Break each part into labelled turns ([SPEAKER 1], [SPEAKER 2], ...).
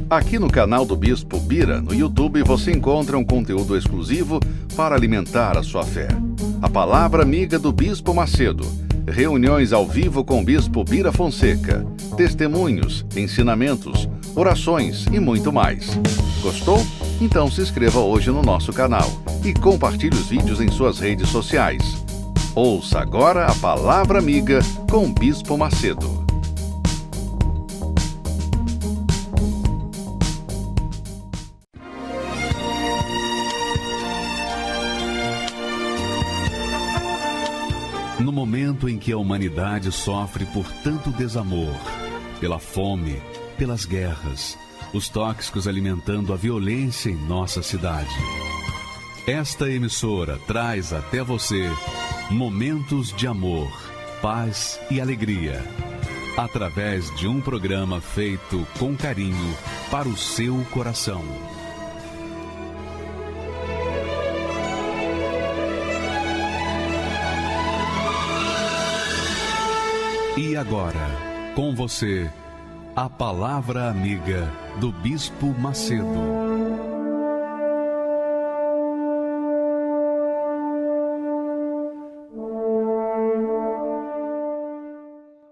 [SPEAKER 1] Aqui no canal do Bispo Bira, no YouTube, você encontra um conteúdo exclusivo para alimentar a sua fé. A Palavra Amiga do Bispo Macedo. Reuniões ao vivo com o Bispo Bira Fonseca. Testemunhos, ensinamentos, orações e muito mais. Gostou? Então se inscreva hoje no nosso canal e compartilhe os vídeos em suas redes sociais. Ouça agora a Palavra Amiga com o Bispo Macedo. No momento em que a humanidade sofre por tanto desamor, pela fome, pelas guerras, os tóxicos alimentando a violência em nossa cidade, esta emissora traz até você momentos de amor, paz e alegria, através de um programa feito com carinho para o seu coração. E agora, com você, a Palavra Amiga do Bispo Macedo.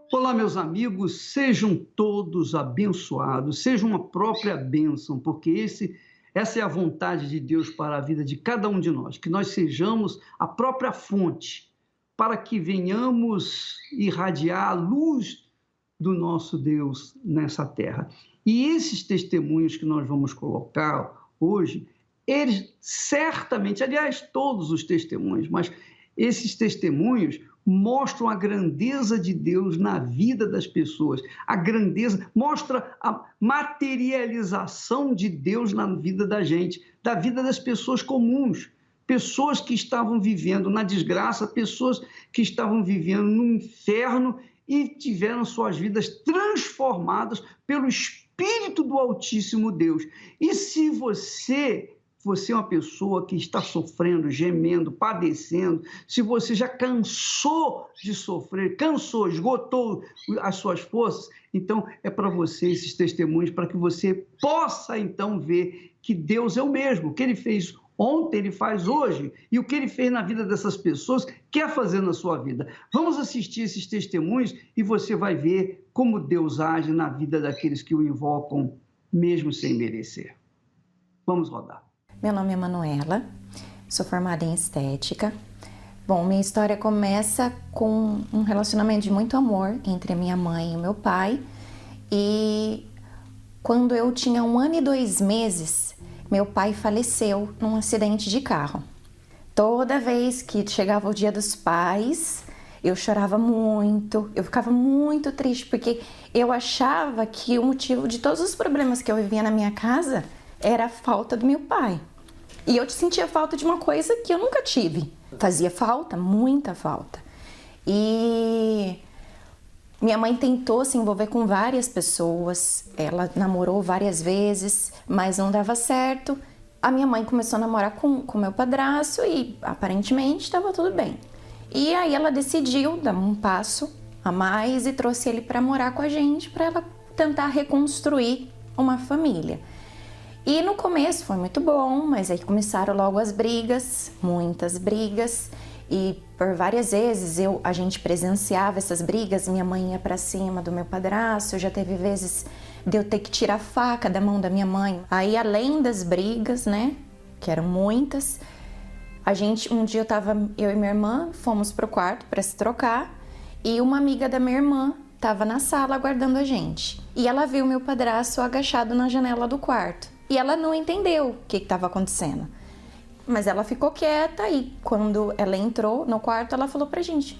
[SPEAKER 2] Olá, meus amigos, sejam todos abençoados, seja uma própria bênção, porque essa é a vontade de Deus para a vida de cada um de nós, que nós sejamos a própria fonte, para que venhamos irradiar a luz do nosso Deus nessa terra. E esses testemunhos que nós vamos colocar hoje, eles certamente, aliás, todos os testemunhos, mas esses testemunhos mostram a grandeza de Deus na vida das pessoas, a grandeza, mostra a materialização de Deus na vida da gente, da vida das pessoas comuns, pessoas que estavam vivendo na desgraça, pessoas que estavam vivendo no inferno e tiveram suas vidas transformadas pelo Espírito do Altíssimo Deus. E se você é uma pessoa que está sofrendo, gemendo, padecendo, se você já cansou de sofrer, esgotou as suas forças, então é para você esses testemunhos, para que você possa então ver que Deus é o mesmo, que Ele fez ontem, Ele faz hoje, e o que Ele fez na vida dessas pessoas, quer fazer na sua vida. Vamos assistir esses testemunhos e você vai ver como Deus age na vida daqueles que o invocam, mesmo sem merecer. Vamos rodar.
[SPEAKER 3] Meu nome é Manuela, sou formada em estética. Bom, minha história começa com um relacionamento de muito amor entre a minha mãe e o meu pai. E quando eu tinha 1 ano e 2 meses, meu pai faleceu num acidente de carro. Toda vez que chegava o Dia dos Pais, eu chorava muito, eu ficava muito triste, porque eu achava que o motivo de todos os problemas que eu vivia na minha casa era a falta do meu pai. E eu sentia falta de uma coisa que eu nunca tive. Fazia falta, muita falta. E minha mãe tentou se envolver com várias pessoas, ela namorou várias vezes, mas não dava certo. A minha mãe começou a namorar com meu padrasto e aparentemente estava tudo bem. E aí ela decidiu dar um passo a mais e trouxe ele para morar com a gente, para ela tentar reconstruir uma família. E no começo foi muito bom, mas aí começaram logo as brigas, muitas brigas. E por várias vezes a gente presenciava essas brigas, minha mãe ia pra cima do meu padrasto, já teve vezes de eu ter que tirar a faca da mão da minha mãe. Aí além das brigas, né, que eram muitas, um dia eu e minha irmã fomos pro quarto para se trocar e uma amiga da minha irmã estava na sala aguardando a gente. E ela viu meu padrasto agachado na janela do quarto e ela não entendeu o que estava acontecendo. Mas ela ficou quieta e quando ela entrou no quarto, ela falou pra gente: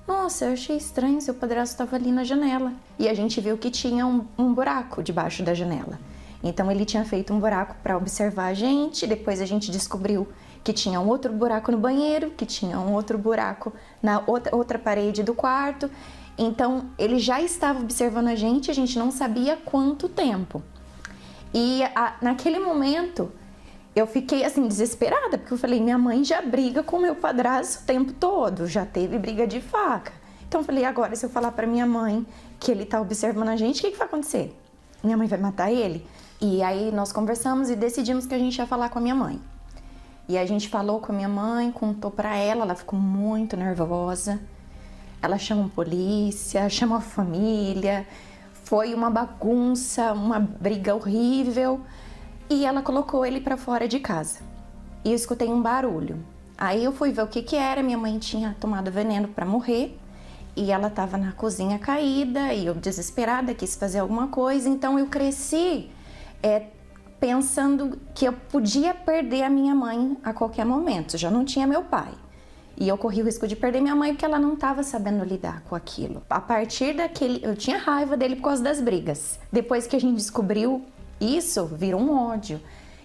[SPEAKER 3] nossa, eu achei estranho, seu padrasto estava ali na janela. E a gente viu que tinha um buraco debaixo da janela. Então ele tinha feito um buraco para observar a gente, depois a gente descobriu que tinha um outro buraco no banheiro, que tinha um outro buraco na outra parede do quarto. Então ele já estava observando a gente não sabia quanto tempo. E naquele momento eu fiquei assim desesperada, porque eu falei, minha mãe já briga com meu padrasto o tempo todo, já teve briga de faca. Então eu falei, agora se eu falar pra minha mãe que ele tá observando a gente, o que vai acontecer? Minha mãe vai matar ele? E aí nós conversamos e decidimos que a gente ia falar com a minha mãe. E a gente falou com a minha mãe, contou pra ela ficou muito nervosa. Ela chamou a polícia, chamou a família, foi uma bagunça, uma briga horrível. E ela colocou ele pra fora de casa. E eu escutei um barulho. Aí eu fui ver o que era, minha mãe tinha tomado veneno pra morrer. E ela tava na cozinha caída, e eu desesperada, quis fazer alguma coisa. Então eu cresci pensando que eu podia perder a minha mãe a qualquer momento. Já não tinha meu pai. E eu corri o risco de perder minha mãe porque ela não estava sabendo lidar com aquilo. A partir daquele... Eu tinha raiva dele por causa das brigas. Depois que a gente descobriu isso, virou um ódio.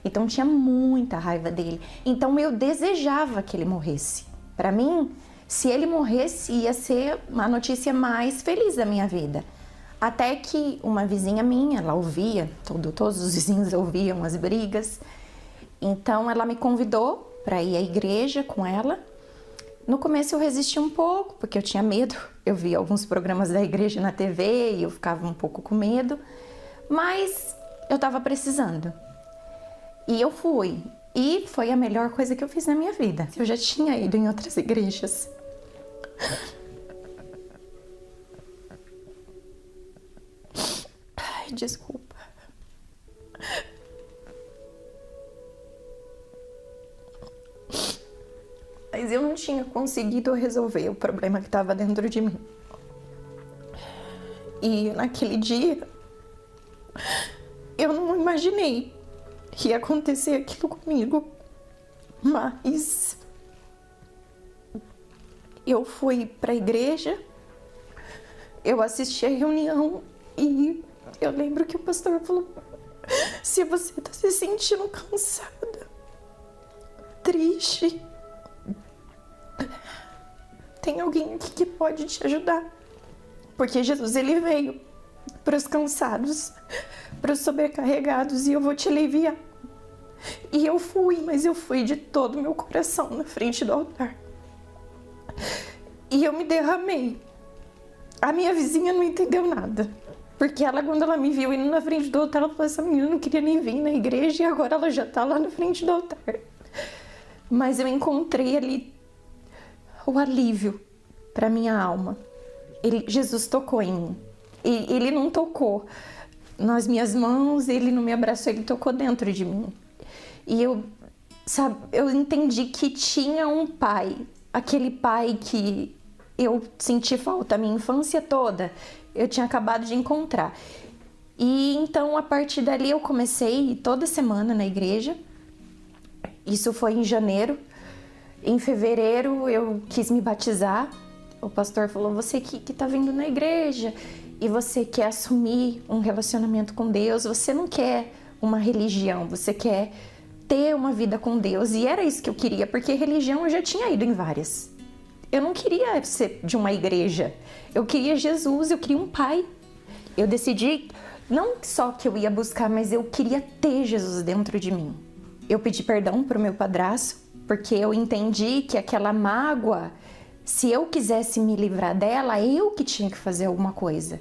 [SPEAKER 3] Então tinha muita raiva dele. Então eu desejava que ele morresse. Para mim, se ele morresse, ia ser a notícia mais feliz da minha vida. Até que uma vizinha minha, ela ouvia, todos os vizinhos ouviam as brigas. Então ela me convidou para ir à igreja com ela. No começo eu resisti um pouco, porque eu tinha medo. Eu via alguns programas da igreja na TV e eu ficava um pouco com medo. Mas eu estava precisando. E eu fui. E foi a melhor coisa que eu fiz na minha vida. Eu já tinha ido em outras igrejas. Ai, desculpa. Mas eu não tinha conseguido resolver o problema que estava dentro de mim. E naquele dia, eu não imaginei que ia acontecer aquilo comigo. Mas eu fui para a igreja, eu assisti a reunião e eu lembro que o pastor falou: se você está se sentindo cansada, triste, tem alguém aqui que pode te ajudar. Porque Jesus, ele veio para os cansados, para os sobrecarregados, e eu vou te aliviar. E eu fui, mas eu fui de todo o meu coração na frente do altar. E eu me derramei. A minha vizinha não entendeu nada. Porque ela, quando ela me viu indo na frente do altar, ela falou: essa menina não queria nem vir na igreja e agora ela já está lá na frente do altar. Mas eu encontrei ali o alívio para minha alma. Jesus tocou em mim. E ele não tocou nas minhas mãos, ele não me abraçou, ele tocou dentro de mim. E eu entendi que tinha um pai, aquele pai que eu senti falta a minha infância toda, eu tinha acabado de encontrar. E então, a partir dali, eu comecei toda semana na igreja. Isso foi em janeiro. Em fevereiro, eu quis me batizar. O pastor falou: você que tá vindo na igreja e você quer assumir um relacionamento com Deus, você não quer uma religião, você quer ter uma vida com Deus. E era isso que eu queria, porque religião eu já tinha ido em várias. Eu não queria ser de uma igreja, eu queria Jesus, eu queria um pai. Eu decidi não só que eu ia buscar, mas eu queria ter Jesus dentro de mim. Eu pedi perdão pro meu padrasto, porque eu entendi que aquela mágoa, se eu quisesse me livrar dela, eu que tinha que fazer alguma coisa.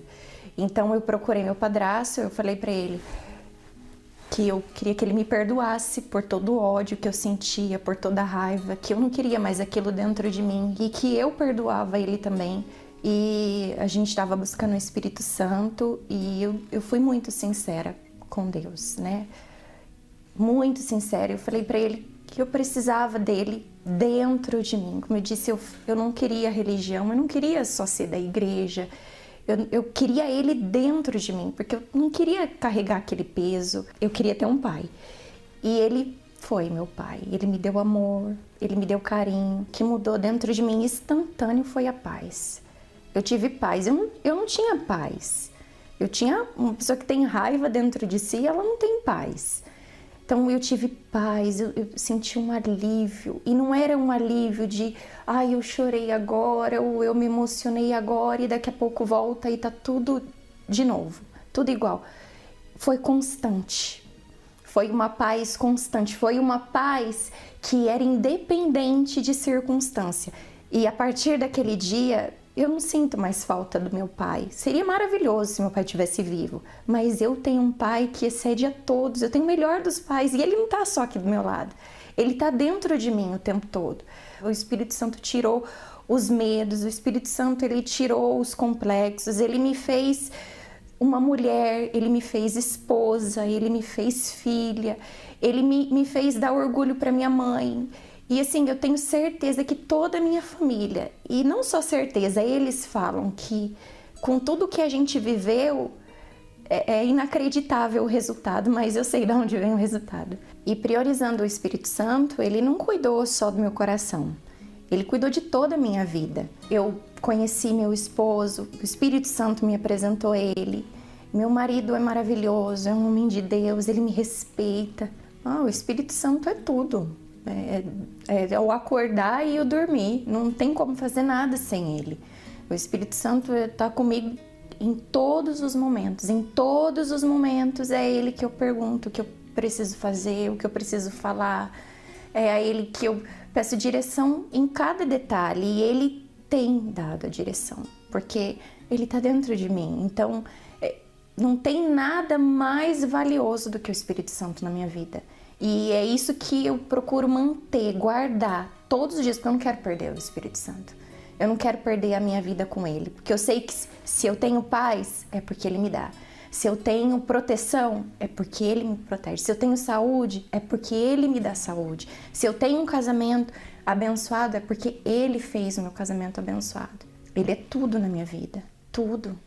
[SPEAKER 3] Então eu procurei meu padrasto, eu falei pra ele que eu queria que ele me perdoasse por todo o ódio que eu sentia, por toda a raiva, que eu não queria mais aquilo dentro de mim e que eu perdoava ele também. E a gente estava buscando o Espírito Santo e eu fui muito sincera com Deus, né? Muito sincera. Eu falei pra ele que eu precisava dele dentro de mim. Como eu disse, eu não queria religião, eu não queria só ser da igreja. Eu queria ele dentro de mim, porque eu não queria carregar aquele peso. Eu queria ter um pai. E ele foi meu pai. Ele me deu amor, ele me deu carinho. O que mudou dentro de mim instantâneo foi a paz. Eu tive paz. Eu não tinha paz. Eu tinha uma pessoa que tem raiva dentro de si, ela não tem paz. Então eu tive paz, eu senti um alívio. E não era um alívio de, eu chorei agora, ou eu me emocionei agora e daqui a pouco volta e tá tudo de novo, tudo igual. Foi constante, foi uma paz constante, foi uma paz que era independente de circunstância. E a partir daquele dia, eu não sinto mais falta do meu pai. Seria maravilhoso se meu pai estivesse vivo, mas eu tenho um pai que excede a todos, eu tenho o melhor dos pais e ele não está só aqui do meu lado, ele está dentro de mim o tempo todo. O Espírito Santo tirou os medos, o Espírito Santo ele tirou os complexos, ele me fez uma mulher, ele me fez esposa, ele me fez filha, ele me fez dar orgulho para minha mãe. E assim, eu tenho certeza que toda a minha família, e não só certeza, eles falam que com tudo que a gente viveu, é inacreditável o resultado, mas eu sei de onde vem o resultado. E priorizando o Espírito Santo, ele não cuidou só do meu coração, ele cuidou de toda a minha vida. Eu conheci meu esposo, o Espírito Santo me apresentou ele, meu marido é maravilhoso, é um homem de Deus, ele me respeita. O Espírito Santo é tudo. É o acordar e o dormir, não tem como fazer nada sem ele. O Espírito Santo está comigo em todos os momentos, é ele que eu pergunto o que eu preciso fazer, o que eu preciso falar, é a ele que eu peço direção em cada detalhe e ele tem dado a direção, porque ele está dentro de mim, então não tem nada mais valioso do que o Espírito Santo na minha vida. E é isso que eu procuro manter, guardar todos os dias, porque eu não quero perder o Espírito Santo. Eu não quero perder a minha vida com ele, porque eu sei que se eu tenho paz, é porque ele me dá. Se eu tenho proteção, é porque ele me protege. Se eu tenho saúde, é porque ele me dá saúde. Se eu tenho um casamento abençoado, é porque ele fez o meu casamento abençoado. Ele é tudo na minha vida, tudo.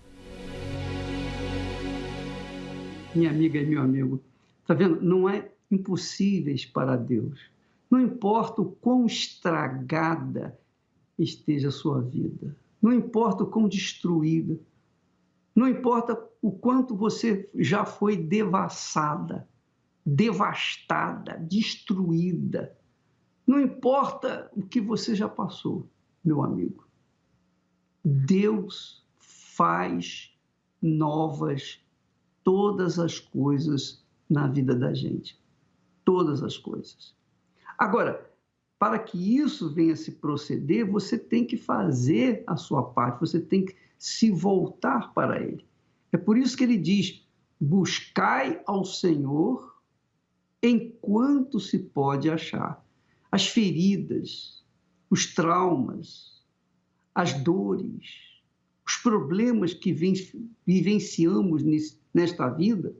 [SPEAKER 2] Minha amiga e meu amigo, tá vendo? Não é impossíveis para Deus. Não importa o quão estragada esteja a sua vida, não importa o quão destruída, não importa o quanto você já foi devassada, devastada, destruída, não importa o que você já passou, meu amigo. Deus faz novas todas as coisas na vida da gente. Todas as coisas. Agora, para que isso venha se proceder, você tem que fazer a sua parte, você tem que se voltar para Ele. É por isso que ele diz, buscai ao Senhor enquanto se pode achar. As feridas, os traumas, as dores, os problemas que vivenciamos nesta vida,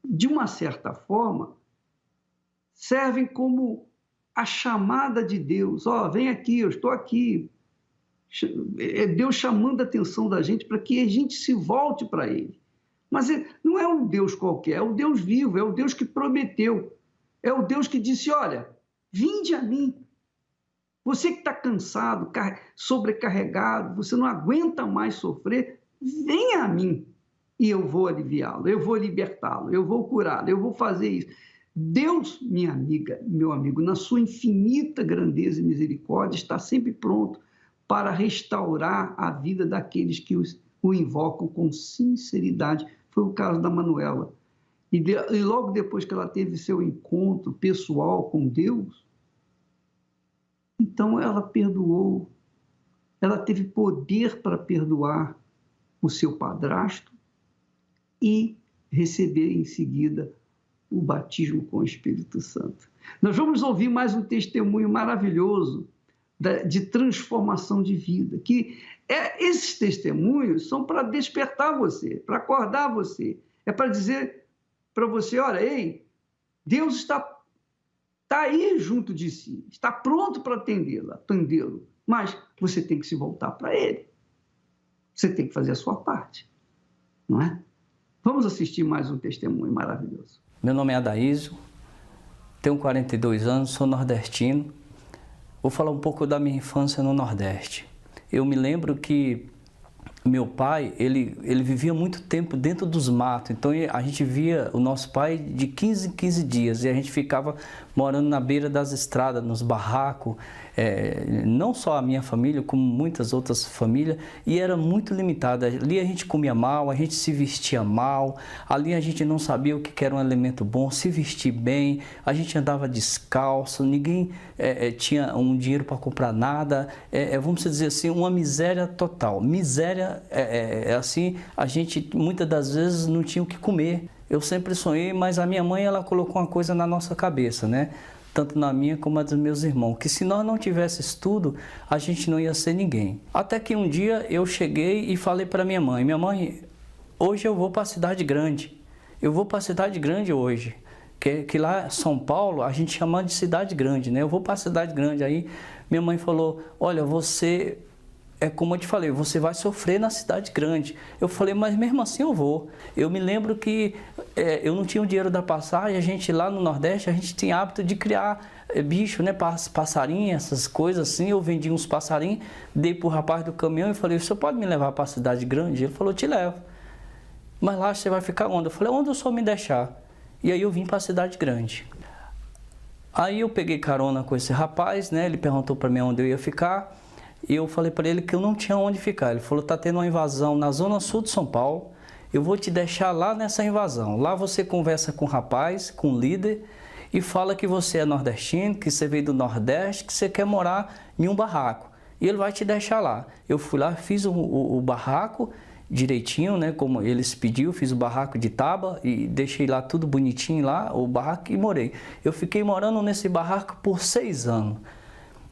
[SPEAKER 2] de uma certa forma, servem como a chamada de Deus. Vem aqui, eu estou aqui. É Deus chamando a atenção da gente para que a gente se volte para Ele. Mas não é um Deus qualquer, é o Deus vivo, é o Deus que prometeu. É o Deus que disse, olha, vinde a mim. Você que está cansado, sobrecarregado, você não aguenta mais sofrer, venha a mim e eu vou aliviá-lo, eu vou libertá-lo, eu vou curá-lo, eu vou fazer isso. Deus, minha amiga, meu amigo, na sua infinita grandeza e misericórdia, está sempre pronto para restaurar a vida daqueles que o invocam com sinceridade. Foi o caso da Manuela. E logo depois que ela teve seu encontro pessoal com Deus, então ela perdoou, ela teve poder para perdoar o seu padrasto e receber em seguida o batismo com o Espírito Santo. Nós vamos ouvir mais um testemunho maravilhoso de transformação de vida, que esses testemunhos são para despertar você, para acordar você, é para dizer para você, olha, ei, Deus está aí junto de si, está pronto para atendê-lo, mas você tem que se voltar para Ele, você tem que fazer a sua parte, não é? Vamos assistir mais um testemunho maravilhoso.
[SPEAKER 4] Meu nome é Adaísio, tenho 42 anos, sou nordestino. Vou falar um pouco da minha infância no Nordeste. Eu me lembro que meu pai, ele vivia muito tempo dentro dos matos, então a gente via o nosso pai de 15 em 15 dias e a gente ficava morando na beira das estradas, nos barracos, não só a minha família, como muitas outras famílias, e era muito limitada. Ali a gente comia mal, a gente se vestia mal, ali a gente não sabia o que era um alimento bom, se vestir bem, a gente andava descalço, ninguém tinha um dinheiro para comprar nada, vamos dizer assim, uma miséria total. Miséria, assim, a gente muitas das vezes não tinha o que comer. Eu sempre sonhei, mas a minha mãe, ela colocou uma coisa na nossa cabeça, né? Tanto na minha como na dos meus irmãos, que se nós não tivéssemos estudo, a gente não ia ser ninguém. Até que um dia eu cheguei e falei para minha mãe, hoje eu vou para a cidade grande. Eu vou para a cidade grande hoje, que lá em São Paulo a gente chama de cidade grande, né? Eu vou para a cidade grande. Aí minha mãe falou, olha, você... como eu te falei, você vai sofrer na cidade grande. Eu falei, mas mesmo assim eu vou. Eu me lembro que eu não tinha o dinheiro da passagem, a gente lá no Nordeste, a gente tinha hábito de criar bicho, né, passarinho, essas coisas assim. Eu vendi uns passarinhos, dei pro rapaz do caminhão e falei, o senhor pode me levar para a cidade grande? Ele falou, te levo. Mas lá você vai ficar onde? Eu falei, onde o senhor me deixar? E aí eu vim para a cidade grande. Aí eu peguei carona com esse rapaz, né, ele perguntou para mim onde eu ia ficar. E eu falei para ele que eu não tinha onde ficar. Ele falou, tá tendo uma invasão na zona sul de São Paulo, eu vou te deixar lá nessa invasão. Lá você conversa com o rapaz, com o líder, e fala que você é nordestino, que você veio do Nordeste, que você quer morar em um barraco. E ele vai te deixar lá. Eu fui lá, fiz o barraco direitinho, né, como eles pediu, fiz o barraco de tábua e deixei lá tudo bonitinho lá, o barraco, e morei. Eu fiquei morando nesse barraco por 6 anos.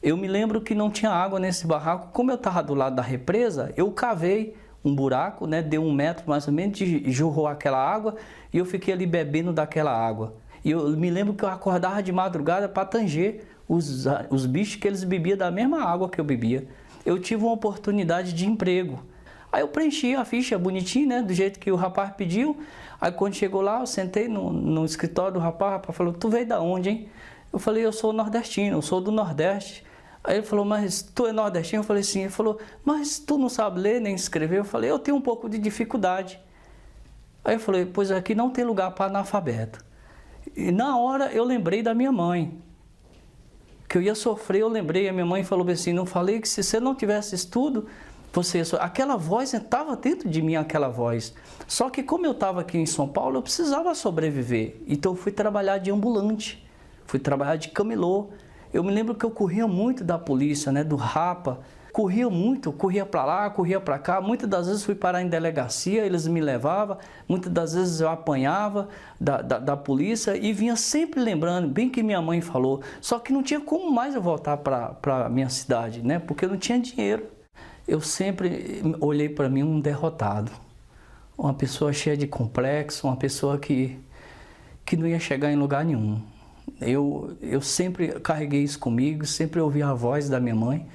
[SPEAKER 4] Eu me lembro que não tinha água nesse barraco. Como eu estava do lado da represa, eu cavei um buraco, né, deu 1 metro mais ou menos, jorrou aquela água e eu fiquei ali bebendo daquela água. E eu me lembro que eu acordava de madrugada para tanger os bichos, que eles bebiam da mesma água que eu bebia. Eu tive uma oportunidade de emprego. Aí eu preenchi a ficha bonitinho, né, do jeito que o rapaz pediu. Aí quando chegou lá, eu sentei no escritório do rapaz, o rapaz falou, tu veio da onde, hein? Eu falei, eu sou nordestino, eu sou do Nordeste. Aí ele falou, mas tu é nordestino? Eu falei, sim. Ele falou, mas tu não sabe ler nem escrever? Eu falei, eu tenho um pouco de dificuldade. Aí eu falei, pois aqui não tem lugar para analfabeto. E na hora eu lembrei da minha mãe, que eu ia sofrer, eu lembrei, a minha mãe falou assim, não falei que se você não tivesse estudo, você ia sofrer. Aquela voz estava dentro de mim, aquela voz. Só que como eu estava aqui em São Paulo, eu precisava sobreviver. Então eu fui trabalhar de ambulante, fui trabalhar de camelô. Eu me lembro que eu corria muito da polícia, né, do Rapa. Corria muito, corria para lá, corria para cá. Muitas das vezes fui parar em delegacia, eles me levavam. Muitas das vezes eu apanhava da polícia e vinha sempre lembrando, bem que minha mãe falou. Só que não tinha como mais eu voltar para a minha cidade, né, porque eu não tinha dinheiro. Eu sempre olhei para mim um derrotado. Uma pessoa cheia de complexo, uma pessoa que não ia chegar em lugar nenhum. Eu sempre carreguei isso comigo, sempre ouvi a voz da minha mãe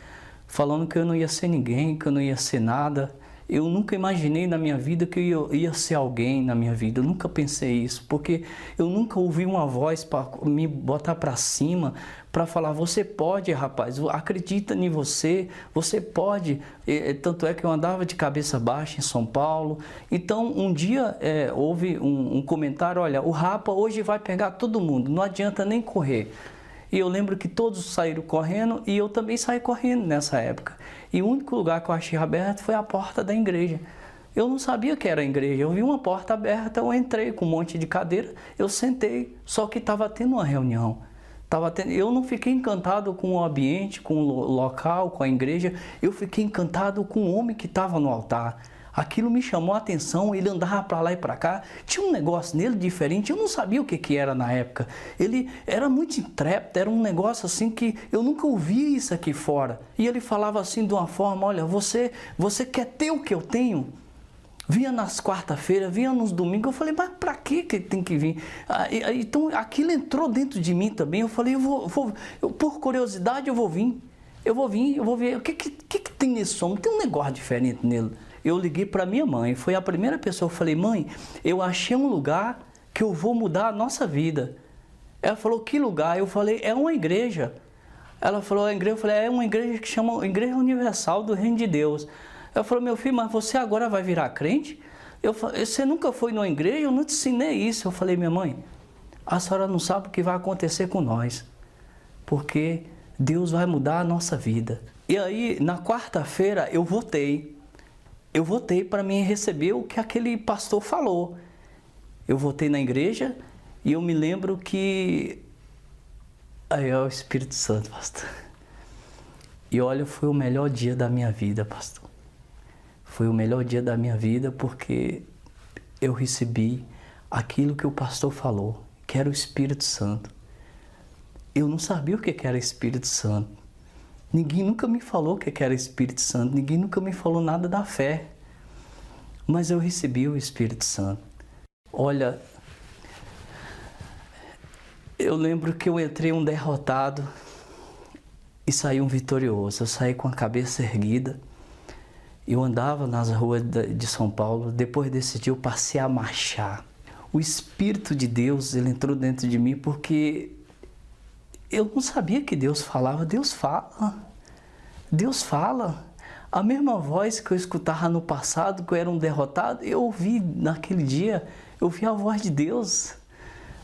[SPEAKER 4] falando que eu não ia ser ninguém, que eu não ia ser nada. Eu nunca imaginei na minha vida que eu ia ser alguém na minha vida. Eu nunca pensei isso, porque eu nunca ouvi uma voz para me botar para cima, para falar, você pode, rapaz, acredita em você, você pode. Tanto é que eu andava de cabeça baixa em São Paulo. Então, um dia houve um comentário, olha, o Rapa hoje vai pegar todo mundo, não adianta nem correr. E eu lembro que todos saíram correndo e eu também saí correndo nessa época. E o único lugar que eu achei aberto foi a porta da igreja. Eu não sabia que era a igreja, eu vi uma porta aberta, eu entrei com um monte de cadeira, eu sentei, só que estava tendo uma reunião. Eu não fiquei encantado com o ambiente, com o local, com a igreja, eu fiquei encantado com o homem que estava no altar. Aquilo me chamou a atenção, ele andava para lá e para cá, tinha um negócio nele diferente, eu não sabia o que era na época. Ele era muito intrépido, era um negócio assim que eu nunca ouvi isso aqui fora. E ele falava assim de uma forma, olha, você quer ter o que eu tenho? Vinha nas quarta-feiras, vinha nos domingos, eu falei, mas para que tem que vir? Então aquilo entrou dentro de mim também, eu falei, por curiosidade eu vou vir, eu vou ver, o que tem nesse homem? Tem um negócio diferente nele. Eu liguei para minha mãe, foi a primeira pessoa, eu falei, mãe, eu achei um lugar que eu vou mudar a nossa vida. Ela falou, que lugar? Eu falei, é uma igreja. Ela falou, a igreja, eu falei, é uma igreja que chama Igreja Universal do Reino de Deus. Ela falou, meu filho, mas você agora vai virar crente? Eu falei, você nunca foi numa igreja? Eu não te ensinei isso. Eu falei, minha mãe, a senhora não sabe o que vai acontecer com nós, porque Deus vai mudar a nossa vida. E aí, na quarta-feira, eu votei. Eu votei para mim receber o que aquele pastor falou. Eu votei na igreja e eu me lembro que... Aí é o Espírito Santo, pastor. E olha, foi o melhor dia da minha vida, pastor. Foi o melhor dia da minha vida porque eu recebi aquilo que o pastor falou, que era o Espírito Santo. Eu não sabia o que era Espírito Santo. Ninguém nunca me falou o que era Espírito Santo. Ninguém nunca me falou nada da fé. Mas eu recebi o Espírito Santo. Olha, eu lembro que eu entrei um derrotado e saí um vitorioso. Eu saí com a cabeça erguida. Eu andava nas ruas de São Paulo. Depois desse dia eu passei a marchar. O Espírito de Deus, ele entrou dentro de mim porque eu não sabia que Deus falava. Deus fala. Deus fala. A mesma voz que eu escutava no passado, que eu era um derrotado, eu ouvi naquele dia, eu ouvi a voz de Deus.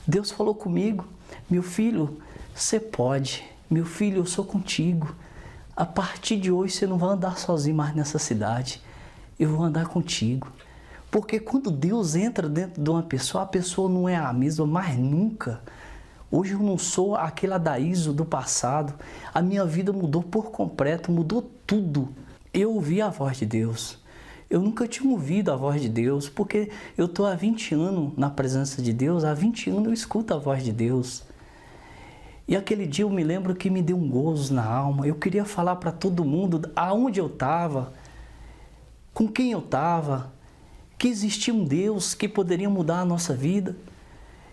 [SPEAKER 4] Deus falou comigo: meu filho, você pode. Meu filho, eu sou contigo. A partir de hoje você não vai andar sozinho mais nessa cidade. Eu vou andar contigo. Porque quando Deus entra dentro de uma pessoa, a pessoa não é a mesma mais nunca. Hoje eu não sou aquele Adaíso do passado. A minha vida mudou por completo, mudou tudo. Eu ouvi a voz de Deus. Eu nunca tinha ouvido a voz de Deus, porque eu estou há 20 anos na presença de Deus, há 20 anos eu escuto a voz de Deus. E aquele dia eu me lembro que me deu um gozo na alma. Eu queria falar para todo mundo aonde eu estava, com quem eu estava, que existia um Deus que poderia mudar a nossa vida.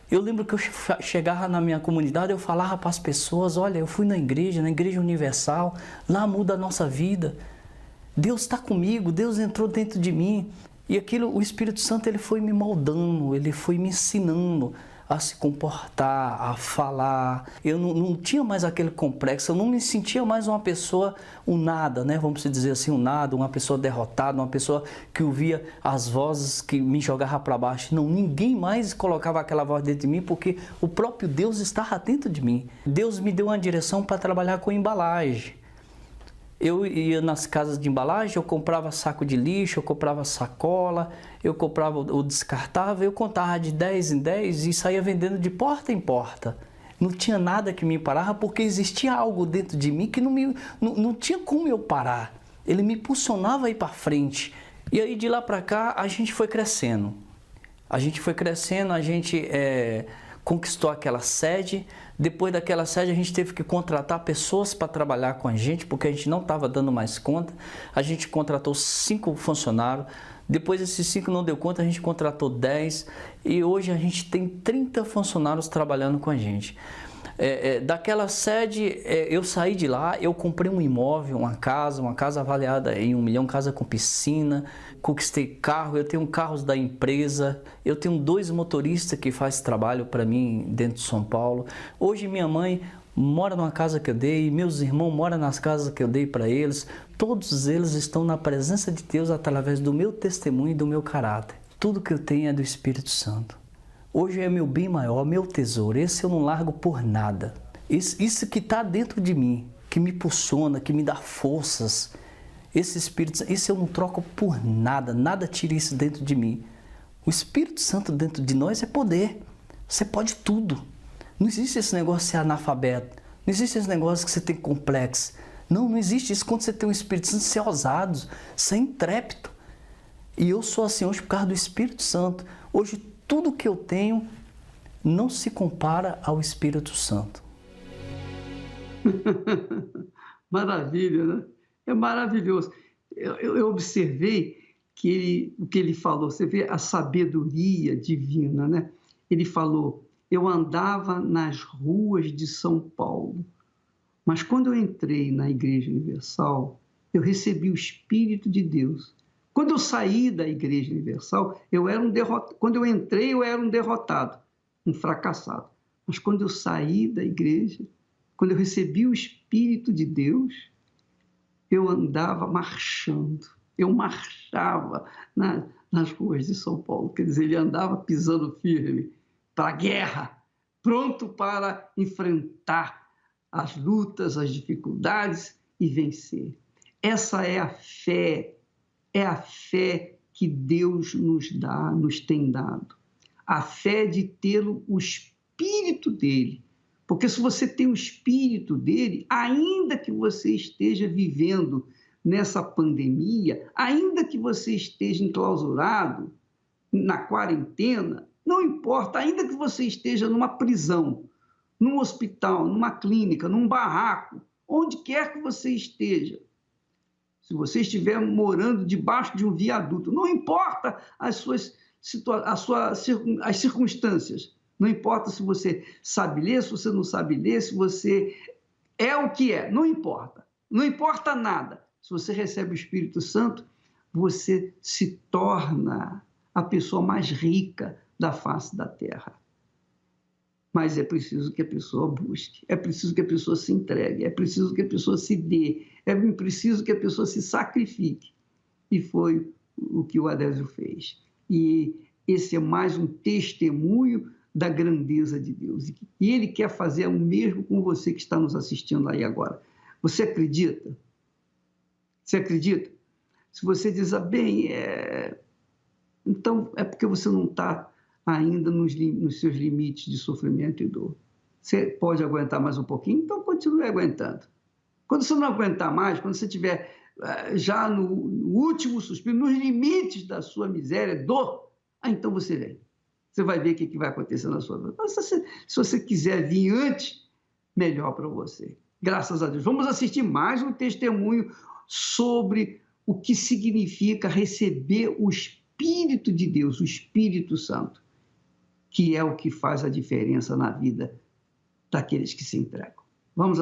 [SPEAKER 4] Eu lembro que eu chegava na minha comunidade, eu falava para as pessoas: olha, eu fui na Igreja Universal, lá muda a nossa vida. Deus está comigo, Deus entrou dentro de mim. E aquilo, o Espírito Santo, ele foi me moldando, ele foi me ensinando a se comportar, a falar. Eu não tinha mais aquele complexo, eu não me sentia mais uma pessoa, um nada, né? Vamos dizer assim, um nada, uma pessoa derrotada, uma pessoa que ouvia as vozes que me jogavam para baixo. Não, ninguém mais colocava aquela voz dentro de mim, porque o próprio Deus estava dentro de mim. Deus me deu uma direção para trabalhar com embalagem. Eu ia nas casas de embalagem, eu comprava saco de lixo, eu comprava sacola, eu comprava o descartável, eu contava de 10 em 10 e saía vendendo de porta em porta. Não tinha nada que me parava, porque existia algo dentro de mim que não tinha como eu parar. Ele me impulsionava a ir para frente. E aí de lá para cá a gente foi crescendo. A gente conquistou aquela sede. Depois daquela sede a gente teve que contratar pessoas para trabalhar com a gente, porque a gente não estava dando mais conta. A gente contratou 5 funcionários. Depois esses 5 não deu conta, a gente contratou 10. E hoje a gente tem 30 funcionários trabalhando com a gente. Daquela sede, eu saí de lá, eu comprei um imóvel, uma casa avaliada em 1 milhão, casa com piscina, conquistei carro, eu tenho carros da empresa, eu tenho 2 motoristas que fazem trabalho para mim dentro de São Paulo. Hoje minha mãe mora numa casa que eu dei, meus irmãos moram nas casas que eu dei para eles, todos eles estão na presença de Deus através do meu testemunho e do meu caráter. Tudo que eu tenho é do Espírito Santo. Hoje é meu bem maior, meu tesouro. Esse eu não largo por nada. Isso que está dentro de mim, que me impulsiona, que me dá forças. Esse Espírito, esse eu não troco por nada. Nada tira isso dentro de mim. O Espírito Santo dentro de nós é poder. Você pode tudo. Não existe esse negócio de ser analfabeto. Não existe esse negócio que você tem complexo. Não existe isso. Quando você tem o Espírito Santo, você é ousado, você é intrépido. E eu sou assim hoje por causa do Espírito Santo. Hoje tudo que eu tenho não se compara ao Espírito Santo.
[SPEAKER 2] Maravilha, né? É maravilhoso. Eu observei que o que ele falou, você vê a sabedoria divina, né? Ele falou: eu andava nas ruas de São Paulo, mas quando eu entrei na Igreja Universal, eu recebi o Espírito de Deus. Quando eu saí da Igreja Universal, quando eu entrei, eu era um derrotado, um fracassado. Mas quando eu saí da igreja, quando eu recebi o Espírito de Deus, eu andava marchando. Eu marchava nas ruas de São Paulo. Quer dizer, ele andava pisando firme para a guerra, pronto para enfrentar as lutas, as dificuldades e vencer. Essa é a fé que Deus nos dá, nos tem dado. A fé de ter o Espírito dele. Porque se você tem o Espírito dele, ainda que você esteja vivendo nessa pandemia, ainda que você esteja enclausurado, na quarentena, não importa, ainda que você esteja numa prisão, num hospital, numa clínica, num barraco, onde quer que você esteja, se você estiver morando debaixo de um viaduto, não importa as circunstâncias, não importa se você sabe ler, se você não sabe ler, se você é o que é, não importa nada. Se você recebe o Espírito Santo, você se torna a pessoa mais rica da face da terra. Mas é preciso que a pessoa busque, é preciso que a pessoa se entregue, é preciso que a pessoa se dê, é preciso que a pessoa se sacrifique. E foi o que o Adésio fez. E esse é mais um testemunho da grandeza de Deus. E Ele quer fazer o mesmo com você que está nos assistindo aí agora. Você acredita? Você acredita? Se você diz, bem, então é porque você não está ainda nos seus limites de sofrimento e dor. Você pode aguentar mais um pouquinho? Então continue aguentando. Quando você não aguentar mais, quando você estiver já no último suspiro, nos limites da sua miséria, dor, então você vem. Você vai ver o que vai acontecer na sua vida. Mas se você quiser vir antes, melhor para você. Graças a Deus. Vamos assistir mais um testemunho sobre o que significa receber o Espírito de Deus, o Espírito Santo, que é o que faz a diferença na vida daqueles que se entregam. Vamos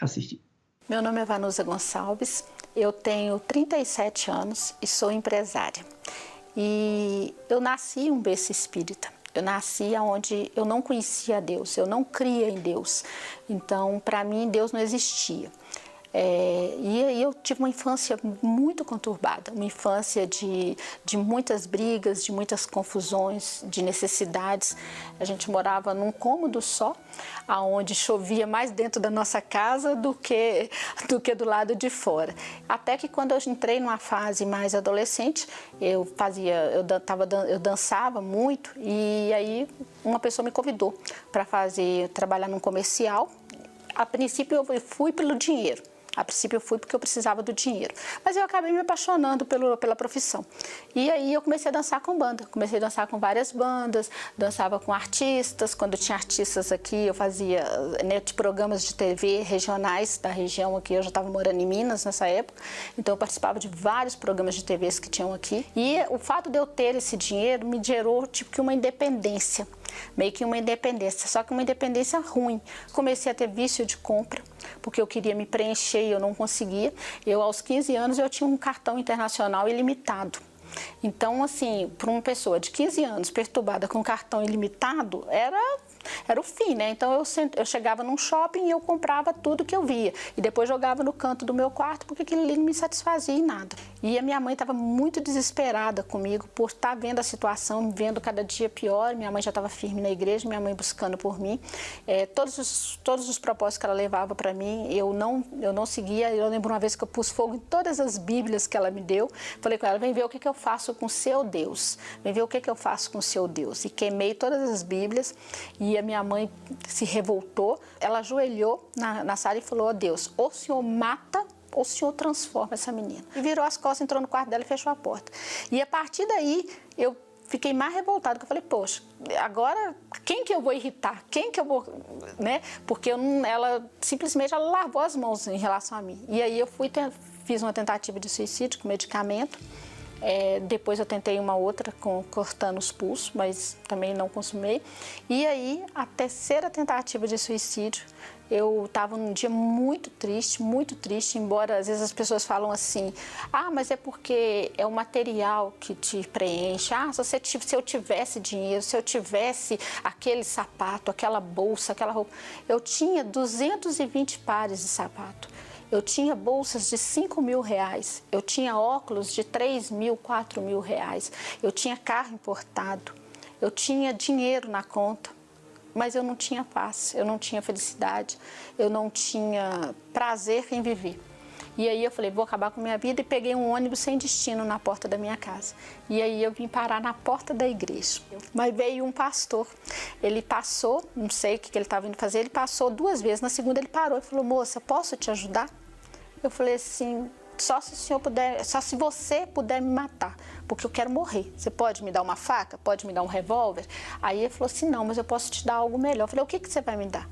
[SPEAKER 2] assistir.
[SPEAKER 5] Meu nome é Vanusa Gonçalves, eu tenho 37 anos e sou empresária. E eu nasci em um berço espírita. Eu nasci onde eu não conhecia Deus, eu não cria em Deus. Então, para mim, Deus não existia. E eu tive uma infância muito conturbada, uma infância de muitas brigas, de muitas confusões, de necessidades. A gente morava num cômodo só, onde chovia mais dentro da nossa casa do que do lado de fora. Até que quando eu entrei numa fase mais adolescente, eu dançava muito, e aí uma pessoa me convidou para trabalhar num comercial. A princípio eu fui pelo dinheiro. A princípio eu fui porque eu precisava do dinheiro, mas eu acabei me apaixonando pela profissão. E aí eu comecei a dançar com banda, comecei a dançar com várias bandas, dançava com artistas. Quando tinha artistas aqui, eu fazia programas de TV regionais da região aqui. Eu já estava morando em Minas nessa época, então eu participava de vários programas de TV que tinham aqui. E o fato de eu ter esse dinheiro me gerou tipo que uma independência, meio que uma independência, só que uma independência ruim. Comecei a ter vício de compra, porque eu queria me preencher e eu não conseguia. Aos 15 anos, eu tinha um cartão internacional ilimitado. Então, assim, para uma pessoa de 15 anos perturbada com cartão ilimitado, era o fim, né? Então eu chegava num shopping e eu comprava tudo que eu via. E depois jogava no canto do meu quarto, porque aquilo ali não me satisfazia em nada. E a minha mãe estava muito desesperada comigo por estar vendo a situação, vendo cada dia pior. Minha mãe já estava firme na igreja, minha mãe buscando por mim. Todos os propósitos que ela levava para mim, eu não seguia. Eu lembro uma vez que eu pus fogo em todas as bíblias que ela me deu. Falei com ela, vem ver o que eu faço com o seu Deus. Vem ver o que eu faço com o seu Deus. E queimei todas as bíblias. E a minha mãe se revoltou, ela ajoelhou na sala e falou, Deus, ou o Senhor mata ou o Senhor transforma essa menina. E virou as costas, entrou no quarto dela e fechou a porta. E a partir daí, eu fiquei mais revoltada, porque eu falei, poxa, agora quem que eu vou irritar? Quem que eu vou, né? Porque ela simplesmente lavou as mãos em relação a mim. E aí eu fiz uma tentativa de suicídio com medicamento. Depois eu tentei uma outra cortando os pulsos, mas também não consumei. E aí, a terceira tentativa de suicídio, eu estava num dia muito triste, embora às vezes as pessoas falam assim, mas é porque é o material que te preenche, se eu tivesse dinheiro, se eu tivesse aquele sapato, aquela bolsa, aquela roupa. Eu tinha 220 pares de sapato. Eu tinha bolsas de 5 mil reais, eu tinha óculos de 3 mil, 4 mil reais, eu tinha carro importado, eu tinha dinheiro na conta, mas eu não tinha paz, eu não tinha felicidade, eu não tinha prazer em viver. E aí eu falei, vou acabar com a minha vida, e peguei um ônibus sem destino na porta da minha casa. E aí eu vim parar na porta da igreja. Mas veio um pastor, ele passou, não sei o que ele estava indo fazer, ele passou 2 vezes, na segunda ele parou e falou, moça, posso te ajudar? Eu falei assim, só se o senhor puder, só se você puder me matar, porque eu quero morrer. Você pode me dar uma faca? Pode me dar um revólver? Aí ele falou assim, não, mas eu posso te dar algo melhor. Eu falei, o que você vai me dar?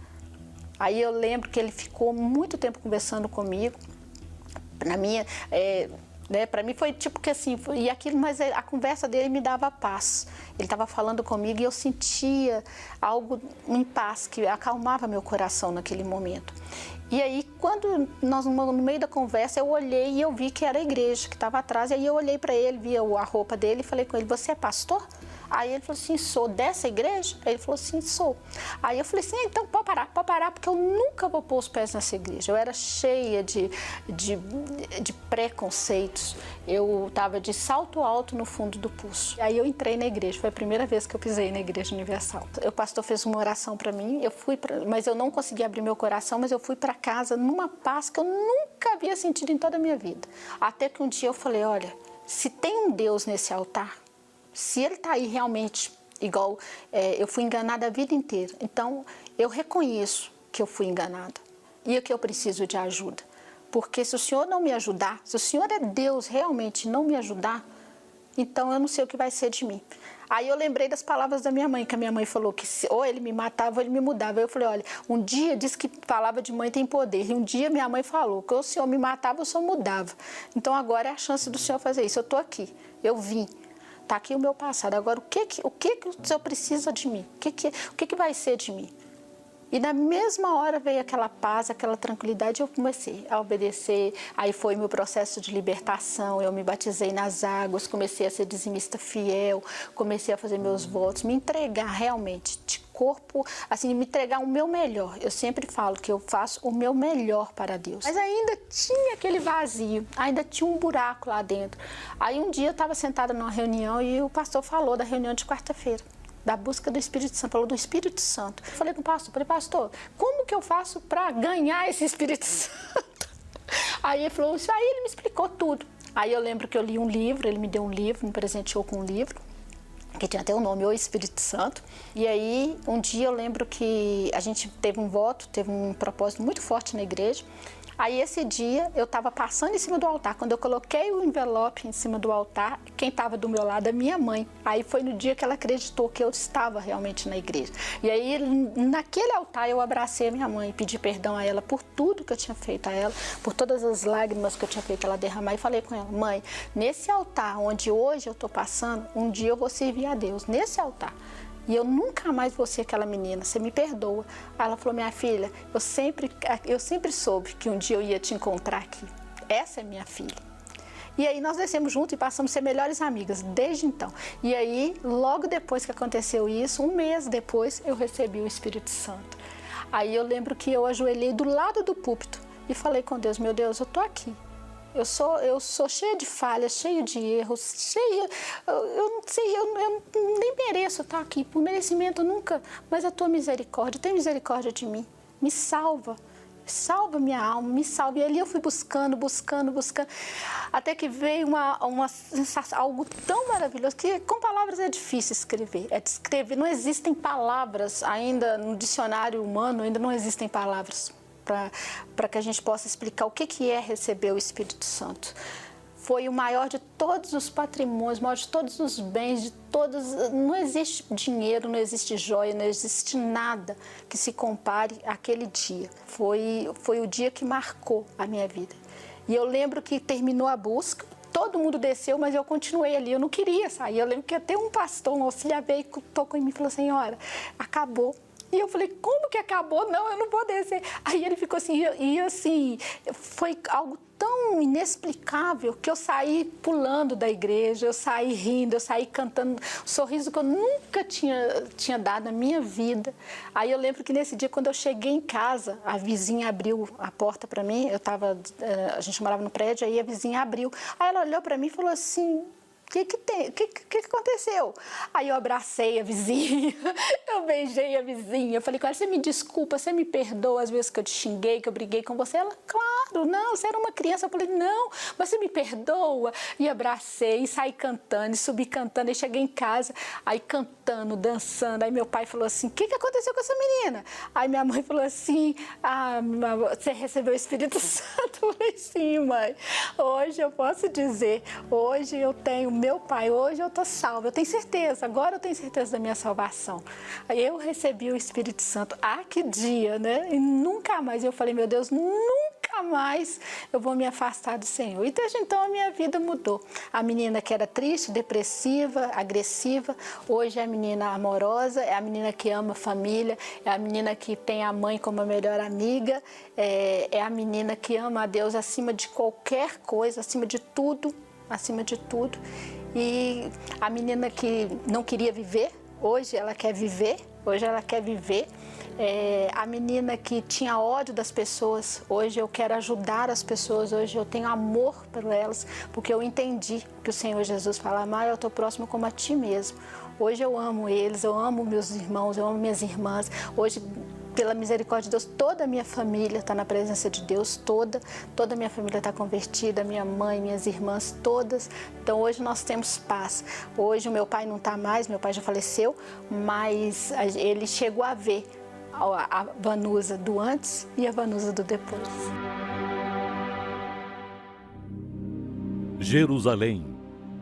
[SPEAKER 5] Aí eu lembro que ele ficou muito tempo conversando comigo. Para mim foi tipo que assim, e aquilo, mas a conversa dele me dava paz. Ele estava falando comigo e eu sentia algo em paz, que acalmava meu coração naquele momento. E aí, quando nós, no meio da conversa, eu olhei e eu vi que era a igreja que estava atrás. E aí eu olhei para ele, vi a roupa dele e falei com ele, você é pastor? Aí ele falou assim, sou dessa igreja? Aí ele falou assim, sou. Aí eu falei assim, então pode parar, porque eu nunca vou pôr os pés nessa igreja. Eu era cheia de preconceitos. Eu estava de salto alto no fundo do poço. Aí eu entrei na igreja, foi a primeira vez que eu pisei na Igreja Universal. O pastor fez uma oração para mim, mas eu não consegui abrir meu coração, mas eu fui para casa numa paz que eu nunca havia sentido em toda a minha vida. Até que um dia eu falei, olha, se tem um Deus nesse altar, se ele está aí realmente, igual eu fui enganada a vida inteira, então eu reconheço que eu fui enganada e que eu preciso de ajuda. Porque se o Senhor não me ajudar, se o Senhor é Deus realmente não me ajudar, então eu não sei o que vai ser de mim. Aí eu lembrei das palavras da minha mãe, que a minha mãe falou que ou ele me matava ou ele me mudava. Eu falei, olha, um dia diz que palavra de mãe tem poder, e um dia minha mãe falou que ou o Senhor me matava ou o Senhor mudava. Então agora é a chance do Senhor fazer isso. Eu estou aqui, eu vim. Está aqui o meu passado. Agora, o que o Senhor precisa de mim? O que vai ser de mim? E na mesma hora veio aquela paz, aquela tranquilidade, e eu comecei a obedecer. Aí foi meu processo de libertação, eu me batizei nas águas, comecei a ser dizimista fiel, comecei a fazer meus votos, me entregar realmente de corpo, assim, me entregar o meu melhor. Eu sempre falo que eu faço o meu melhor para Deus. Mas ainda tinha aquele vazio, ainda tinha um buraco lá dentro. Aí um dia eu estava sentada numa reunião e o pastor falou da reunião de quarta-feira, da busca do Espírito Santo, falou do Espírito Santo. Eu falei com o pastor, pastor, como que eu faço para ganhar esse Espírito Santo? Aí ele falou, aí ele me explicou tudo. Aí eu lembro que eu li um livro, ele me deu um livro, me presenteou com um livro, que tinha até o nome, O Espírito Santo. E aí, um dia eu lembro que a gente teve um voto, teve um propósito muito forte na igreja. Aí esse dia eu estava passando em cima do altar, quando eu coloquei o envelope em cima do altar, quem estava do meu lado é minha mãe. Aí foi no dia que ela acreditou que eu estava realmente na igreja. E aí naquele altar eu abracei a minha mãe, pedi perdão a ela por tudo que eu tinha feito a ela, por todas as lágrimas que eu tinha feito ela derramar, e falei com ela, mãe, nesse altar onde hoje eu estou passando, um dia eu vou servir a Deus, nesse altar. E eu nunca mais vou ser aquela menina, você me perdoa. Aí ela falou, minha filha, eu sempre soube que um dia eu ia te encontrar aqui. Essa é minha filha. E aí nós descemos juntos e passamos a ser melhores amigas, desde então. E aí, logo depois que aconteceu isso, 1 mês depois, eu recebi o Espírito Santo. Aí eu lembro que eu ajoelhei do lado do púlpito e falei com Deus, meu Deus, eu tô aqui. Eu sou cheia de falhas, cheia de erros, eu não sei, eu nem mereço estar aqui, por merecimento nunca, mas a tua misericórdia, tem misericórdia de mim, me salva minha alma, me salva. E ali eu fui buscando, até que veio uma sensação, algo tão maravilhoso, que com palavras é difícil descrever, não existem palavras ainda no dicionário humano, ainda não existem palavras para que a gente possa explicar o que é receber o Espírito Santo. Foi o maior de todos os patrimônios, o maior de todos os bens, não existe dinheiro, não existe joia, não existe nada que se compare àquele dia. Foi o dia que marcou a minha vida. E eu lembro que terminou a busca, todo mundo desceu, mas eu continuei ali, eu não queria sair. Eu lembro que até um pastor, um auxiliar veio, tocou em mim e falou, senhora, acabou. E eu falei, como que acabou? Não, eu não vou descer. Aí ele ficou assim, e assim, foi algo tão inexplicável que eu saí pulando da igreja, eu saí rindo, eu saí cantando, um sorriso que eu nunca tinha dado na minha vida. Aí eu lembro que nesse dia, quando eu cheguei em casa, a vizinha abriu a porta para mim, a gente morava no prédio, aí a vizinha abriu. Aí ela olhou para mim e falou assim, O que tem? O que aconteceu? Aí eu abracei a vizinha, eu beijei a vizinha, eu falei com ela, você me desculpa, você me perdoa as vezes que eu te xinguei, que eu briguei com você? Ela, claro, não, você era uma criança. Eu falei, não, você me perdoa? E abracei, e saí cantando, e subi cantando, e cheguei em casa, aí cantando, dançando, aí meu pai falou assim, o que aconteceu com essa menina? Aí minha mãe falou assim, você recebeu o Espírito Santo? Eu falei, sim, mãe, hoje eu posso dizer, hoje eu tenho meu pai, hoje eu estou salva, eu tenho certeza, agora eu tenho certeza da minha salvação. Aí eu recebi o Espírito Santo, que dia, né? E nunca mais, eu falei, meu Deus, nunca mais eu vou me afastar do Senhor. E desde então a minha vida mudou. A menina que era triste, depressiva, agressiva, hoje é a menina amorosa, é a menina que ama a família, é a menina que tem a mãe como a melhor amiga, é a menina que ama a Deus acima de qualquer coisa, acima de tudo. E a menina que não queria viver, hoje ela quer viver, a menina que tinha ódio das pessoas, hoje eu quero ajudar as pessoas, hoje eu tenho amor por elas, porque eu entendi que o Senhor Jesus fala, amar ao teu próximo como a ti mesmo. Hoje eu amo eles, eu amo meus irmãos, eu amo minhas irmãs, hoje pela misericórdia de Deus, toda a minha família está na presença de Deus, toda a minha família está convertida, minha mãe, minhas irmãs, todas. Então hoje nós temos paz. Hoje o meu pai não está mais, meu pai já faleceu, mas ele chegou a ver a Vanusa do antes e a Vanusa do depois.
[SPEAKER 6] Jerusalém,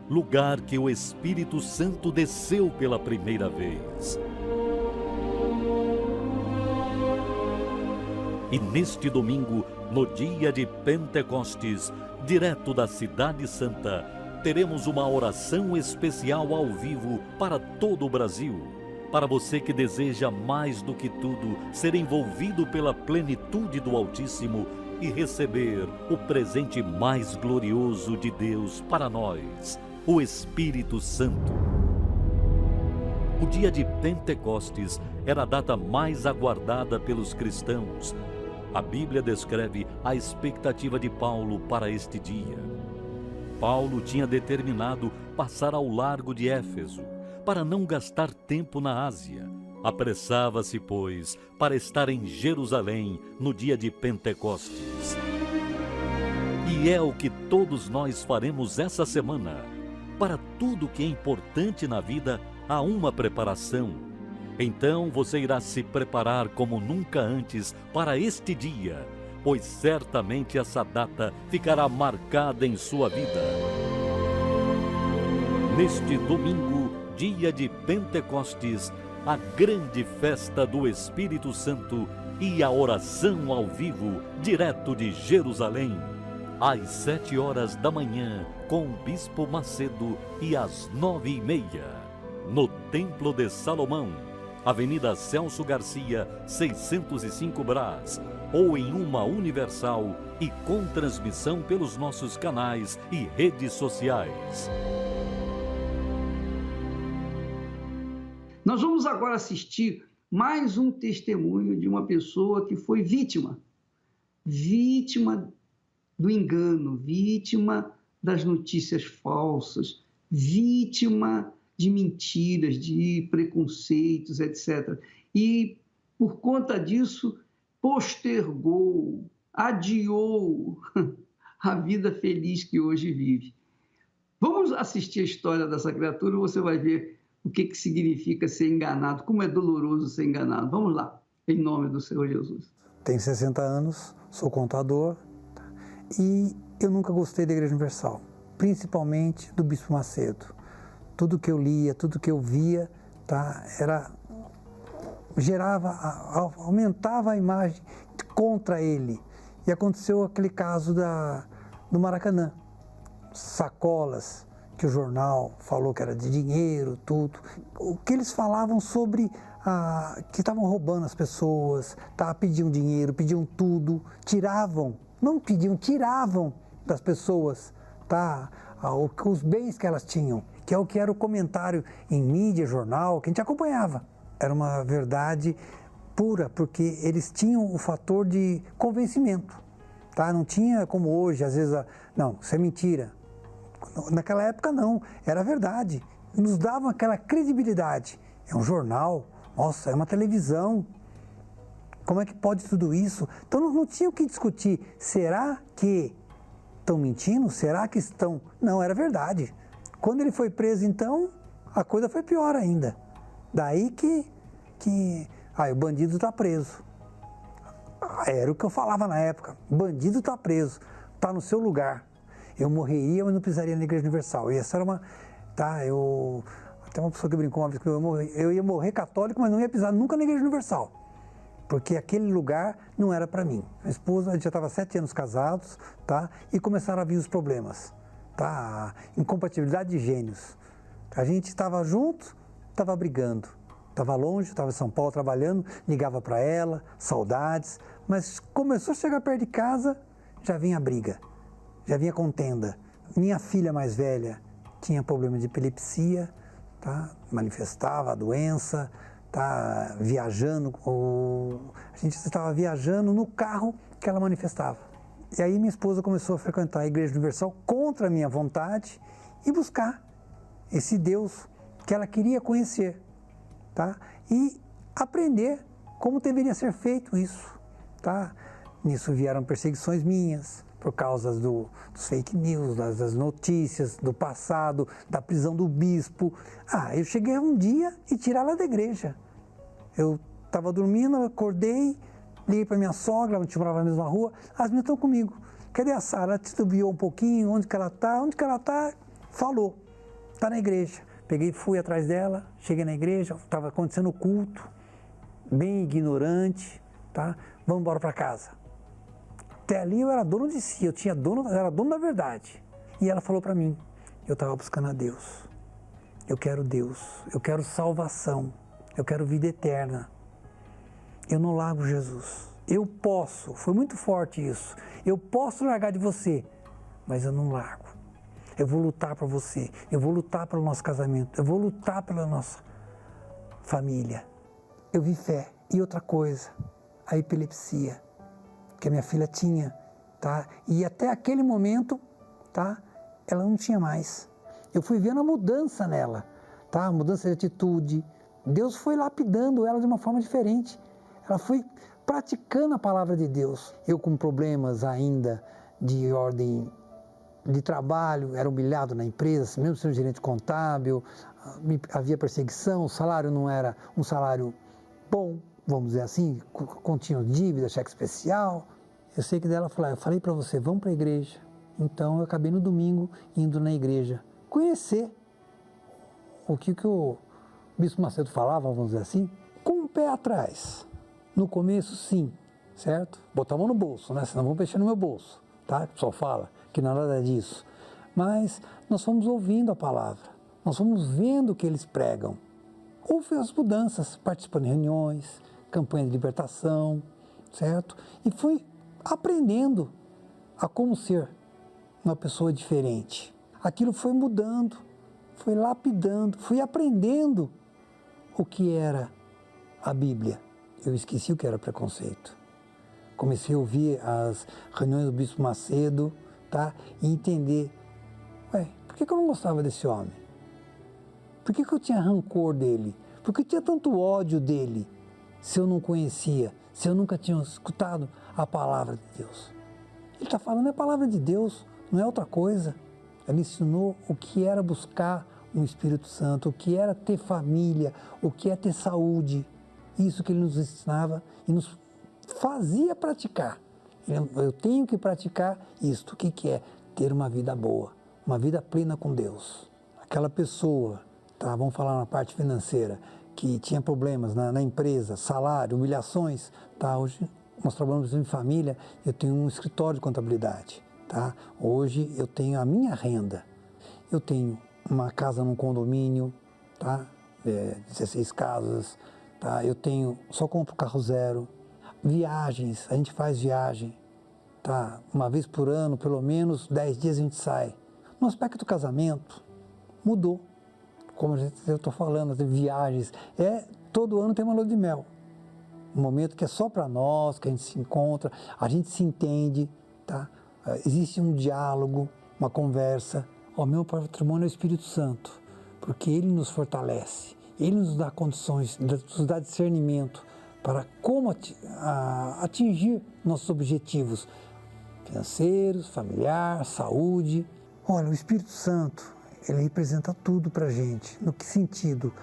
[SPEAKER 6] lugar que o Espírito Santo desceu pela primeira vez. E neste domingo, no dia de Pentecostes, direto da Cidade Santa, teremos uma oração especial ao vivo para todo o Brasil. Para você que deseja mais do que tudo ser envolvido pela plenitude do Altíssimo e receber o presente mais glorioso de Deus para nós, o Espírito Santo. O dia de Pentecostes era a data mais aguardada pelos cristãos. A Bíblia descreve a expectativa de Paulo para este dia. Paulo tinha determinado passar ao largo de Éfeso, para não gastar tempo na Ásia. Apressava-se, pois, para estar em Jerusalém no dia de Pentecostes. E é o que todos nós faremos essa semana. Para tudo que é importante na vida, há uma preparação. Então você irá se preparar como nunca antes para este dia, pois certamente essa data ficará marcada em sua vida. Neste domingo, dia de Pentecostes, a grande festa do Espírito Santo e a oração ao vivo, direto de Jerusalém, às 7 horas da manhã, com o Bispo Macedo e às 9h30, no Templo de Salomão, Avenida Celso Garcia, 605 Brás, ou em uma universal e com transmissão pelos nossos canais e redes sociais.
[SPEAKER 2] Nós vamos agora assistir mais um testemunho de uma pessoa que foi vítima do engano, vítima das notícias falsas, vítima de mentiras, de preconceitos, etc. E, por conta disso, postergou, adiou a vida feliz que hoje vive. Vamos assistir a história dessa criatura, você vai ver o que significa ser enganado, como é doloroso ser enganado. Vamos lá, em nome do Senhor Jesus.
[SPEAKER 7] Tenho 60 anos, sou contador e eu nunca gostei da Igreja Universal, principalmente do Bispo Macedo. Tudo que eu lia, tudo que eu via, aumentava a imagem contra ele. E aconteceu aquele caso do Maracanã, sacolas, que o jornal falou que era de dinheiro, tudo. O que eles falavam sobre que estavam roubando as pessoas, pediam dinheiro, pediam tudo, tiravam, não pediam, tiravam das pessoas, os bens que elas tinham, que é o que era o comentário em mídia, jornal, que a gente acompanhava. Era uma verdade pura, porque eles tinham o fator de convencimento, Não tinha como hoje, às vezes, não, isso é mentira. Naquela época não, era verdade. Nos davam aquela credibilidade. É um jornal, nossa, é uma televisão. Como é que pode tudo isso? Então não tinha o que discutir. Será que estão mentindo? Será que estão... Não, era verdade. Quando ele foi preso, então, a coisa foi pior ainda. Daí que o bandido está preso. Era o que eu falava na época. Bandido está preso, está no seu lugar. Eu morreria, mas não pisaria na Igreja Universal. E essa era uma... Até uma pessoa que brincou uma vez que eu ia morrer católico, mas não ia pisar nunca na Igreja Universal. Porque aquele lugar não era para mim. Minha esposa, a gente já estava 7 anos casados, tá? E começaram a vir os problemas, tá? Incompatibilidade de gênios. A gente estava junto, estava brigando. Estava longe, estava em São Paulo trabalhando, ligava para ela, saudades. Mas começou a chegar perto de casa, já vinha briga, já vinha contenda. Minha filha mais velha tinha problema de epilepsia, tá? Manifestava a doença, tá? Viajando, a gente estava viajando no carro que ela manifestava. E aí minha esposa começou a frequentar a Igreja Universal contra a minha vontade e buscar esse Deus que ela queria conhecer, tá? E aprender como deveria ser feito isso, tá? Nisso vieram perseguições minhas, por causa dos fake news, das notícias, do passado, da prisão do bispo. Eu cheguei um dia e tirar ela da igreja. Eu estava dormindo, acordei, liguei para minha sogra, a gente morava na mesma rua, as meninas estão comigo. Cadê a Sara? Ela titubeou um pouquinho, onde que ela está? Falou, está na igreja. Peguei, fui atrás dela, cheguei na igreja, estava acontecendo o culto, bem ignorante, tá? Vamos embora para casa. Até ali eu era dono de si, eu era dono da verdade. E ela falou para mim, eu estava buscando a Deus. Eu quero Deus, eu quero salvação, eu quero vida eterna. Eu não largo Jesus. Eu posso, foi muito forte isso. Eu posso largar de você, mas eu não largo. Eu vou lutar por você, eu vou lutar pelo nosso casamento, eu vou lutar pela nossa família. Eu vi fé. E outra coisa, a epilepsia que a minha filha tinha, tá? E até aquele momento, tá? Ela não tinha mais. Eu fui vendo a mudança nela, tá? A mudança de atitude. Deus foi lapidando ela de uma forma diferente. Ela foi praticando a palavra de Deus. Eu com problemas ainda de ordem de trabalho, era humilhado na empresa, mesmo sendo gerente contábil, havia perseguição, o salário não era um salário bom, vamos dizer assim, continham dívida, cheque especial. Eu sei que dela falou, eu falei para você, vamos para a igreja. Então eu acabei no domingo indo na igreja, conhecer o que o Bispo Macedo falava, vamos dizer assim, com o pé atrás. No começo, sim, certo? Botar a mão no bolso, né? Senão vão mexer no meu bolso, tá? O pessoal fala que não é nada disso. Mas nós fomos ouvindo a palavra, nós fomos vendo o que eles pregam. Houve as mudanças, participando de reuniões, campanha de libertação, certo? E fui aprendendo a como ser uma pessoa diferente. Aquilo foi mudando, foi lapidando, fui aprendendo o que era a Bíblia. Eu esqueci o que era preconceito. Comecei a ouvir as reuniões do Bispo Macedo, tá? E entender, por que eu não gostava desse homem? Por que eu tinha rancor dele? Por que eu tinha tanto ódio dele? Se eu não conhecia, se eu nunca tinha escutado a palavra de Deus. Ele está falando a palavra de Deus, não é outra coisa. Ele ensinou o que era buscar um Espírito Santo, o que era ter família, o que é ter saúde. Isso que ele nos ensinava e nos fazia praticar. Eu tenho que praticar isto. O que é? Ter uma vida boa, uma vida plena com Deus. Aquela pessoa, tá? Vamos falar na parte financeira, que tinha problemas na empresa, salário, humilhações, tá? Hoje nós trabalhamos em família, eu tenho um escritório de contabilidade, tá? Hoje eu tenho a minha renda, eu tenho uma casa num condomínio, tá? 16 casas, tá? Eu tenho, só compro carro zero, viagens, a gente faz viagem, tá? Uma vez por ano, pelo menos 10 dias a gente sai. No aspecto do casamento, mudou. Como eu estou falando, de viagens, todo ano tem uma lua de mel. Um momento que é só para nós, que a gente se encontra, a gente se entende, tá? Existe um diálogo, uma conversa. O meu patrimônio é o Espírito Santo, porque ele nos fortalece, ele nos dá condições, nos dá discernimento para como atingir nossos objetivos financeiros, familiar, saúde. Olha, o Espírito Santo, ele representa tudo para a gente. No que sentido?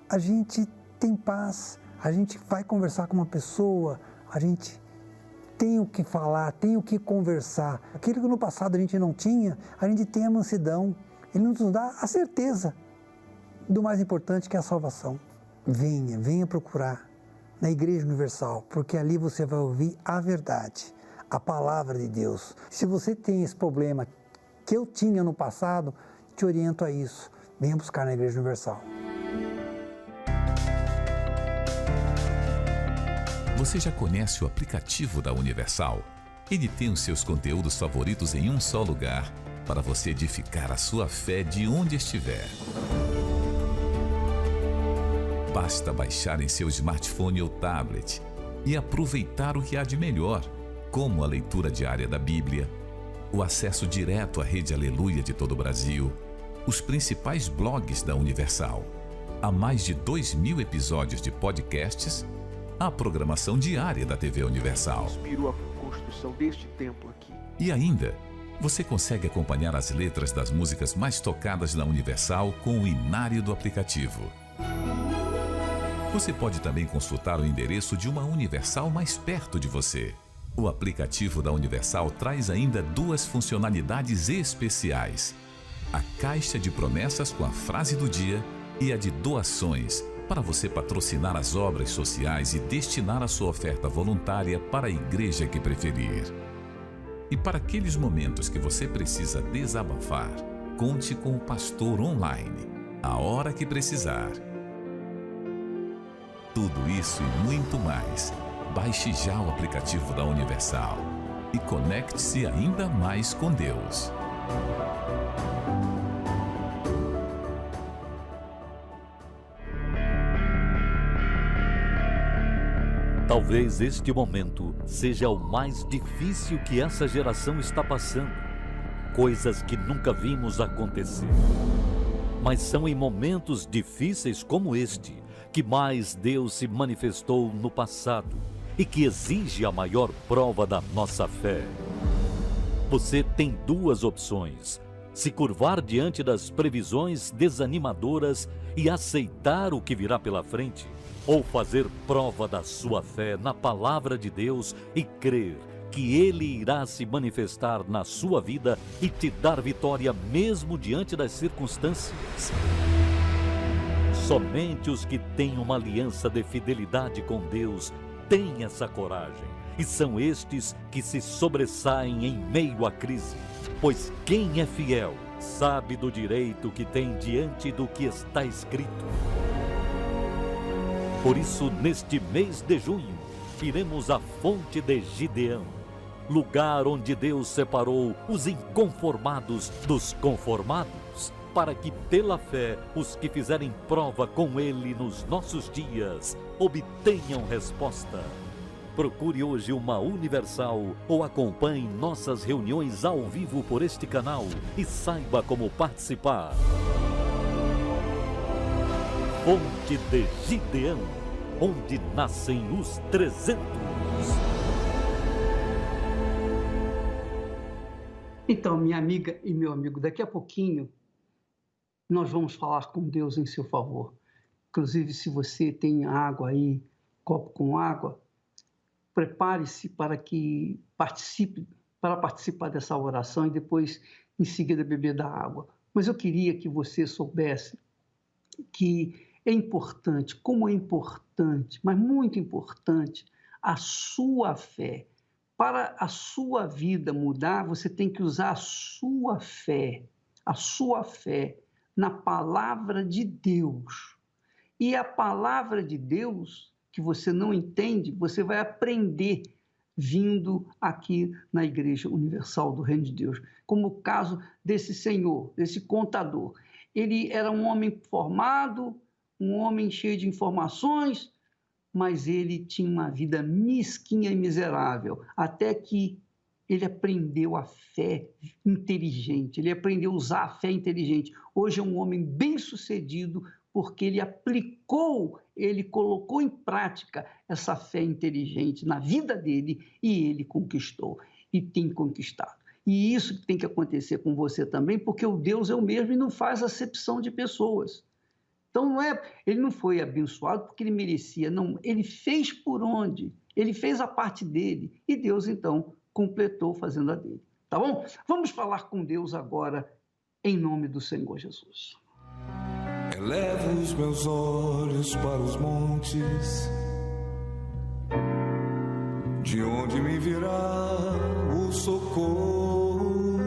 [SPEAKER 7] A gente tem paz, a gente vai conversar com uma pessoa, a gente tem o que falar, tem o que conversar. Aquilo que no passado a gente não tinha, a gente tem a mansidão. Ele nos dá a certeza do mais importante, que é a salvação. Venha procurar na Igreja Universal, porque ali você vai ouvir a verdade, a palavra de Deus. Se você tem esse problema que eu tinha no passado, te oriento a isso. Venha buscar na Igreja Universal.
[SPEAKER 8] Você já conhece o aplicativo da Universal? Ele tem os seus conteúdos favoritos em um só lugar para você edificar a sua fé de onde estiver. Basta baixar em seu smartphone ou tablet e aproveitar o que há de melhor, como a leitura diária da Bíblia, o acesso direto à Rede Aleluia de todo o Brasil, os principais blogs da Universal, há mais de 2.000 episódios de podcasts, a programação diária da TV Universal.
[SPEAKER 9] Inspirou a construção deste templo aqui.
[SPEAKER 8] E ainda, você consegue acompanhar as letras das músicas mais tocadas na Universal com o inário do aplicativo. Você pode também consultar o endereço de uma Universal mais perto de você. O aplicativo da Universal traz ainda 2 funcionalidades especiais: a caixa de promessas com a frase do dia e a de doações, para você patrocinar as obras sociais e destinar a sua oferta voluntária para a igreja que preferir. E para aqueles momentos que você precisa desabafar, conte com o pastor online, a hora que precisar. Tudo isso e muito mais. Baixe já o aplicativo da Universal e conecte-se ainda mais com Deus.
[SPEAKER 6] Talvez este momento seja o mais difícil que essa geração está passando. Coisas que nunca vimos acontecer. Mas são em momentos difíceis como este que mais Deus se manifestou no passado e que exige a maior prova da nossa fé. Você tem 2 opções: se curvar diante das previsões desanimadoras e aceitar o que virá pela frente, ou fazer prova da sua fé na palavra de Deus e crer que Ele irá se manifestar na sua vida e te dar vitória mesmo diante das circunstâncias. Somente os que têm uma aliança de fidelidade com Deus têm essa coragem, e são estes que se sobressaem em meio à crise, pois quem é fiel sabe do direito que tem diante do que está escrito. Por isso, neste mês de junho, iremos à fonte de Gideão, lugar onde Deus separou os inconformados dos conformados, para que pela fé os que fizerem prova com Ele nos nossos dias obtenham resposta. Procure hoje uma Universal ou acompanhe nossas reuniões ao vivo por este canal e saiba como participar. Fonte de Gideão, onde nascem os 300.
[SPEAKER 2] Então, minha amiga e meu amigo, daqui a pouquinho nós vamos falar com Deus em seu favor. Inclusive, se você tem água aí, copo com água, prepare-se para participar dessa oração e depois, em seguida, beber da água. Mas eu queria que você soubesse que é importante, como é importante, mas muito importante, a sua fé. Para a sua vida mudar, você tem que usar a sua fé na palavra de Deus. E a palavra de Deus, que você não entende, você vai aprender vindo aqui na Igreja Universal do Reino de Deus. Como o caso desse senhor, desse contador. Ele era um homem formado, um homem cheio de informações, mas ele tinha uma vida mesquinha e miserável, até que ele aprendeu a fé inteligente, ele aprendeu a usar a fé inteligente. Hoje é um homem bem-sucedido porque ele aplicou, ele colocou em prática essa fé inteligente na vida dele e ele conquistou e tem conquistado. E isso tem que acontecer com você também, porque o Deus é o mesmo e não faz acepção de pessoas. Então, ele não foi abençoado porque ele merecia, não. Ele fez por onde? Ele fez a parte dele e Deus, então, completou fazendo a dele. Tá bom? Vamos falar com Deus agora, em nome do Senhor Jesus.
[SPEAKER 10] Elevo os meus olhos para os montes, de onde me virá o socorro.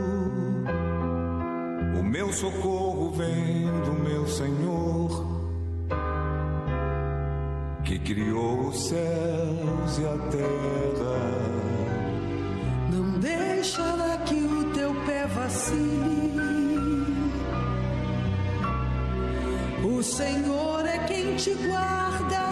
[SPEAKER 10] O meu socorro vem do meu Senhor, que criou os céus e a terra.
[SPEAKER 11] Não deixará que o teu pé vacile. O Senhor é quem te guarda.